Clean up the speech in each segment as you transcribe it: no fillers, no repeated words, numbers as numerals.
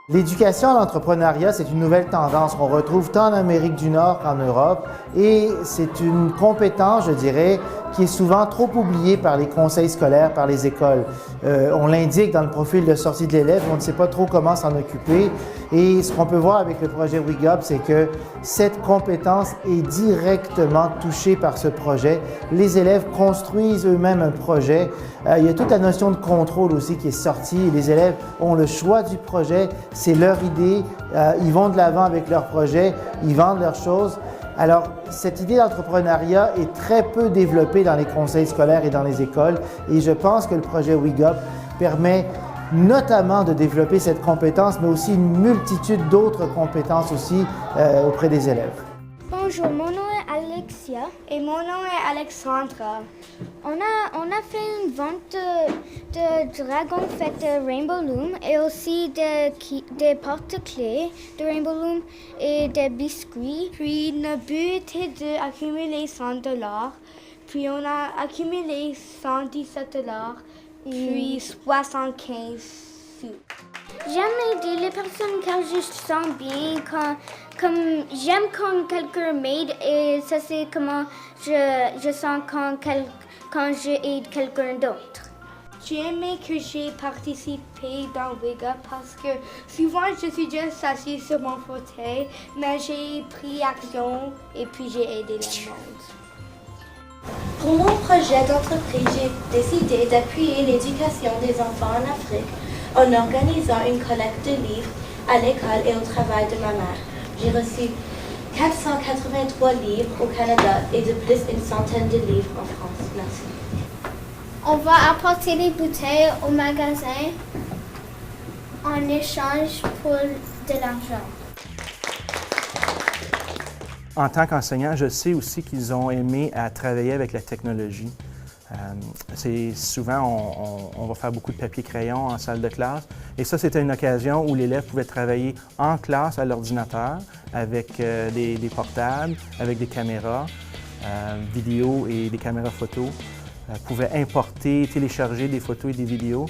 L'éducation à l'entrepreneuriat, c'est une nouvelle tendance qu'on retrouve tant en Amérique du Nord qu'en Europe et c'est une compétence, je dirais, qui est souvent trop oubliée par les conseils scolaires, par les écoles. On l'indique dans le profil de sortie de l'élève, on ne sait pas trop comment s'en occuper et ce qu'on peut voir avec le projet WIGUP, c'est que cette compétence est directement touchée par ce projet. Les élèves construisent eux-mêmes un projet. Il y a toute la notion de contrôle aussi qui est sortie. Les élèves ont le choix du projet, c'est leur idée, ils vont de l'avant avec leur projet, ils vendent leurs choses. Alors, cette idée d'entrepreneuriat est très peu développée dans les conseils scolaires et dans les écoles et je pense que le projet WIGUP permet notamment de développer cette compétence, mais aussi une multitude d'autres compétences aussi auprès des élèves. Bonjour, mon nom est Alexia. Et mon nom est Alexandra. On a fait une vente de dragons faits de Rainbow Loom et aussi des porte-clés de Rainbow Loom et des biscuits. Puis notre but était d'accumuler $100. Puis on a accumulé $117. Puis 75 sous. J'aime aider les personnes car je sens bien j'aime quand quelqu'un m'aide et ça c'est comment je sens quand j'aide quelqu'un d'autre. J'ai aimé que j'ai participé dans WIGUP parce que souvent je suis juste assise sur mon fauteuil, mais j'ai pris action et puis j'ai aidé le monde. Pour mon projet d'entreprise, j'ai décidé d'appuyer l'éducation des enfants en Afrique en organisant une collecte de livres à l'école et au travail de ma mère. J'ai reçu 483 livres au Canada et de plus une centaine de livres en France. Merci. On va apporter les bouteilles au magasin en échange pour de l'argent. En tant qu'enseignant, je sais aussi qu'ils ont aimé à travailler avec la technologie. Souvent, on va faire beaucoup de papier-crayon en salle de classe. Et ça, c'était une occasion où l'élève pouvait travailler en classe à l'ordinateur avec des portables, avec des caméras vidéo et des caméras photos. Pouvait importer, télécharger des photos et des vidéos.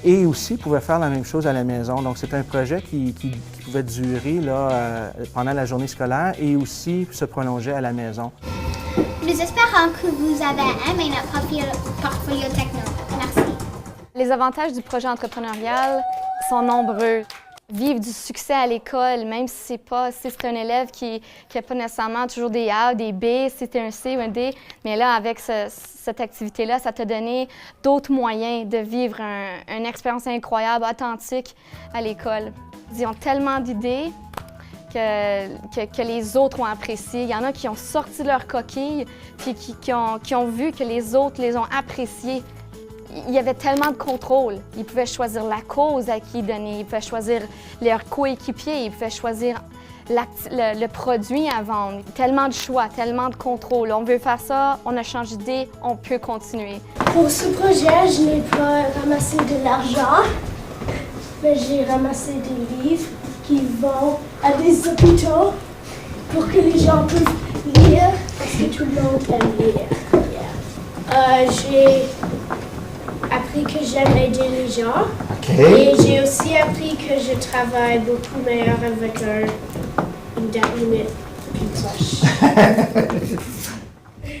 Et aussi pouvait faire la même chose à la maison. Donc, c'est un projet qui pouvait durer pendant la journée scolaire et aussi se prolonger à la maison. Nous espérons que vous avez aimé notre portfolio techno. Merci. Les avantages du projet entrepreneurial sont nombreux. Vivre du succès à l'école, même si c'est un élève qui n'a pas nécessairement toujours des A, des B, si c'était un C ou un D, mais là, avec cette activité-là, ça t'a donné d'autres moyens de vivre une expérience incroyable, authentique à l'école. Ils ont tellement d'idées que les autres ont apprécié. Il y en a qui ont sorti leur coquille, puis qui ont vu que les autres les ont appréciés. Il y avait tellement de contrôle. Ils pouvaient choisir la cause à qui donner, ils pouvaient choisir leurs coéquipiers, ils pouvaient choisir le produit à vendre. Tellement de choix, tellement de contrôle. On veut faire ça, on a changé d'idée, on peut continuer. Pour ce projet, je n'ai pas ramassé de l'argent, mais j'ai ramassé des livres qui vont à des hôpitaux pour que les gens puissent lire, parce que tout le monde aime lire. Yeah. J'ai appris que j'aime aider les gens. Okay. Et j'ai aussi appris que je travaille beaucoup meilleur avec une date limite plus proche.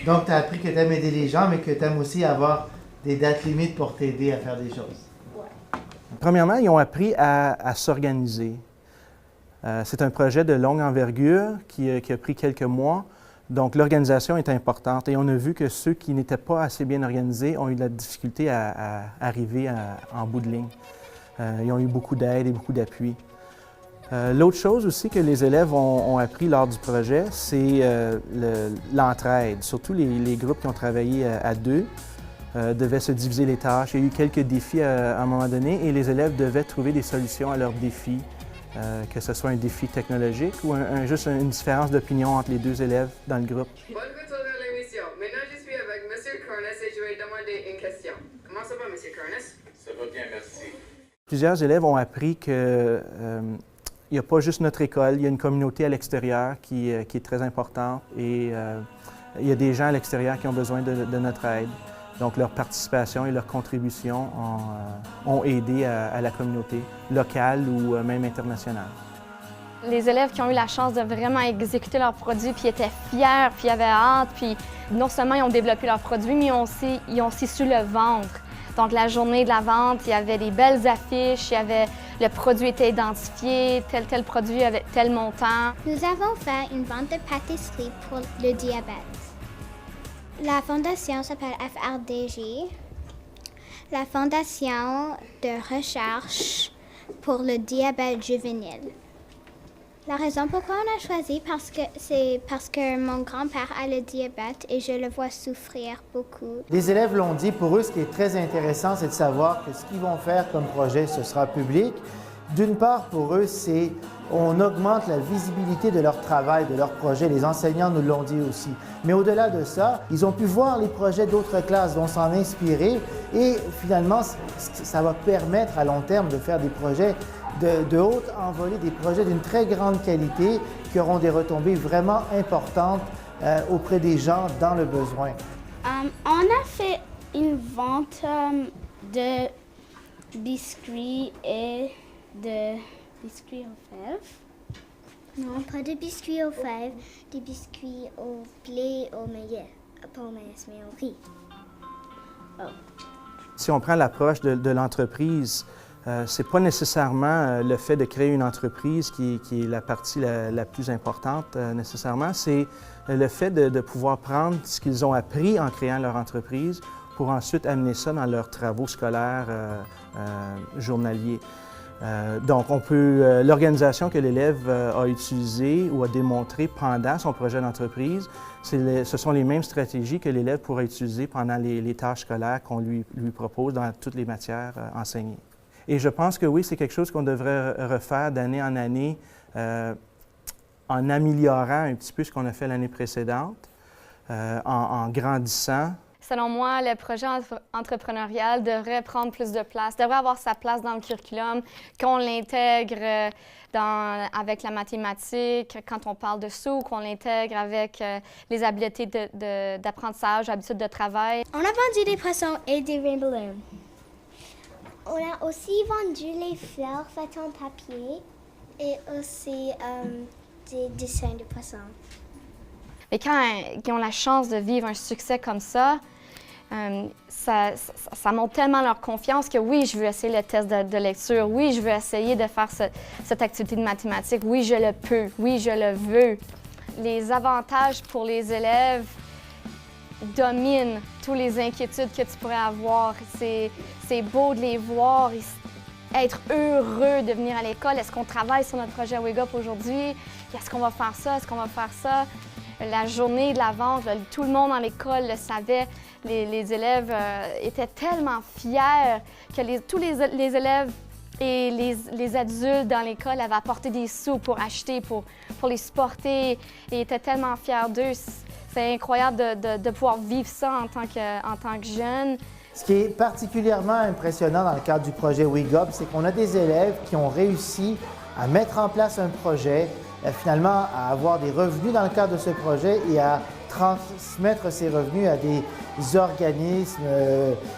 Donc, tu as appris que tu aimes aider les gens, mais que tu aimes aussi avoir des dates limites pour t'aider à faire des choses. Ouais. Premièrement, ils ont appris à s'organiser. C'est un projet de longue envergure qui a pris quelques mois. Donc, l'organisation est importante et on a vu que ceux qui n'étaient pas assez bien organisés ont eu de la difficulté à arriver en bout de ligne. Ils ont eu beaucoup d'aide et beaucoup d'appui. L'autre chose aussi que les élèves ont appris lors du projet, c'est l'entraide. Surtout les groupes qui ont travaillé à deux devaient se diviser les tâches. Il y a eu quelques défis à un moment donné et les élèves devaient trouver des solutions à leurs défis. Que ce soit un défi technologique ou juste une différence d'opinion entre les deux élèves dans le groupe. Bonne retour dans l'émission. Maintenant, je suis avec M. Cornès et je vais demander une question. Comment ça va, M. Cornès? Ça va bien, merci. Plusieurs élèves ont appris qu'il n'y a pas juste notre école, il y a une communauté à l'extérieur qui est très importante et il y a des gens à l'extérieur qui ont besoin de notre aide. Donc leur participation et leur contribution ont aidé à la communauté locale ou même internationale. Les élèves qui ont eu la chance de vraiment exécuter leurs produits, puis étaient fiers, puis avaient hâte, puis non seulement ils ont développé leurs produits, mais ils ont aussi su le vendre. Donc la journée de la vente, il y avait des belles affiches, le produit était identifié, tel produit avait tel montant. Nous avons fait une vente de pâtisserie pour le diabète. La fondation s'appelle FRDG, la Fondation de recherche pour le diabète juvénile. La raison pourquoi on a choisi, c'est parce que mon grand-père a le diabète et je le vois souffrir beaucoup. Les élèves l'ont dit, pour eux, ce qui est très intéressant, c'est de savoir que ce qu'ils vont faire comme projet, ce sera public. D'une part, pour eux, on augmente la visibilité de leur travail, de leur projet. Les enseignants nous l'ont dit aussi. Mais au-delà de ça, ils ont pu voir les projets d'autres classes, dont s'en inspirer. Et finalement, ça va permettre à long terme de faire des projets de haute envolée, des projets d'une très grande qualité qui auront des retombées vraiment importantes auprès des gens dans le besoin. On a fait une vente de biscuits et de biscuits aux fèves. Non, pas de biscuits aux fèves, des biscuits au blé, au maïs, pas au maïs, mais au riz. Oh. Si on prend l'approche de l'entreprise, ce n'est pas nécessairement le fait de créer une entreprise qui est la partie la plus importante nécessairement, c'est le fait de pouvoir prendre ce qu'ils ont appris en créant leur entreprise pour ensuite amener ça dans leurs travaux scolaires journaliers. Donc, l'organisation que l'élève a utilisée ou a démontrée pendant son projet d'entreprise, ce sont les mêmes stratégies que l'élève pourra utiliser pendant les tâches scolaires qu'on lui propose dans toutes les matières enseignées. Et je pense que oui, c'est quelque chose qu'on devrait refaire d'année en année en améliorant un petit peu ce qu'on a fait l'année précédente, en grandissant. Selon moi, le projet entrepreneurial devrait prendre plus de place, devrait avoir sa place dans le curriculum, qu'on l'intègre avec la mathématique, quand on parle de sous, qu'on l'intègre avec les habiletés d'apprentissage, habitudes de travail. On a vendu des poissons et des rain balloons. On a aussi vendu les fleurs faites en papier et aussi des dessins de poissons. Et quand ils ont la chance de vivre un succès comme ça, ça montre tellement leur confiance que oui, je veux essayer le test de lecture, oui, je veux essayer de faire cette activité de mathématiques, oui, je le peux, oui, je le veux. Les avantages pour les élèves dominent toutes les inquiétudes que tu pourrais avoir. C'est beau de les voir, être heureux de venir à l'école. Est-ce qu'on travaille sur notre projet Wake Up aujourd'hui? Est-ce qu'on va faire ça? Est-ce qu'on va faire ça? La journée de la vente, tout le monde dans l'école le savait. Les élèves étaient tellement fiers que tous les élèves et les adultes dans l'école avaient apporté des sous pour acheter, pour les supporter et étaient tellement fiers d'eux. C'est incroyable de pouvoir vivre ça en tant que jeune. Ce qui est particulièrement impressionnant dans le cadre du projet Wake Up, c'est qu'on a des élèves qui ont réussi à mettre en place un projet, finalement à avoir des revenus dans le cadre de ce projet et à transmettre ces revenus à des organismes,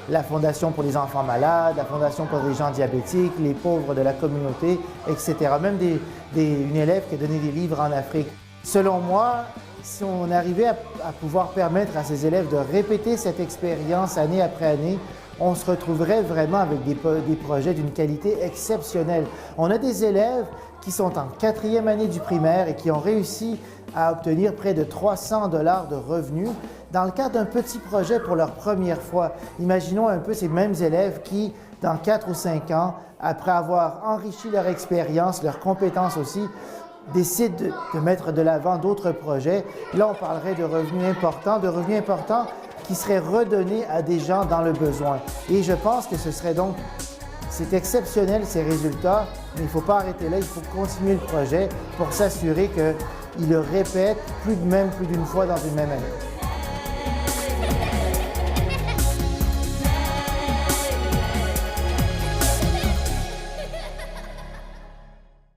la Fondation pour les enfants malades, la Fondation pour les gens diabétiques, les pauvres de la communauté, etc. Même une élève qui a donné des livres en Afrique. Selon moi, si on arrivait à pouvoir permettre à ces élèves de répéter cette expérience année après année, on se retrouverait vraiment avec des projets d'une qualité exceptionnelle. On a des élèves qui sont en 4e année du primaire et qui ont réussi à obtenir près de 300 $ de revenus dans le cadre d'un petit projet pour leur première fois. Imaginons un peu ces mêmes élèves qui, dans 4 ou 5 ans, après avoir enrichi leur expérience, leurs compétences aussi, décident de mettre de l'avant d'autres projets. Là, on parlerait de revenus importants qui seraient redonnés à des gens dans le besoin. Et je pense que c'est exceptionnel ces résultats, mais il ne faut pas arrêter là, il faut continuer le projet pour s'assurer qu'il le répète plus d'une fois dans une même année.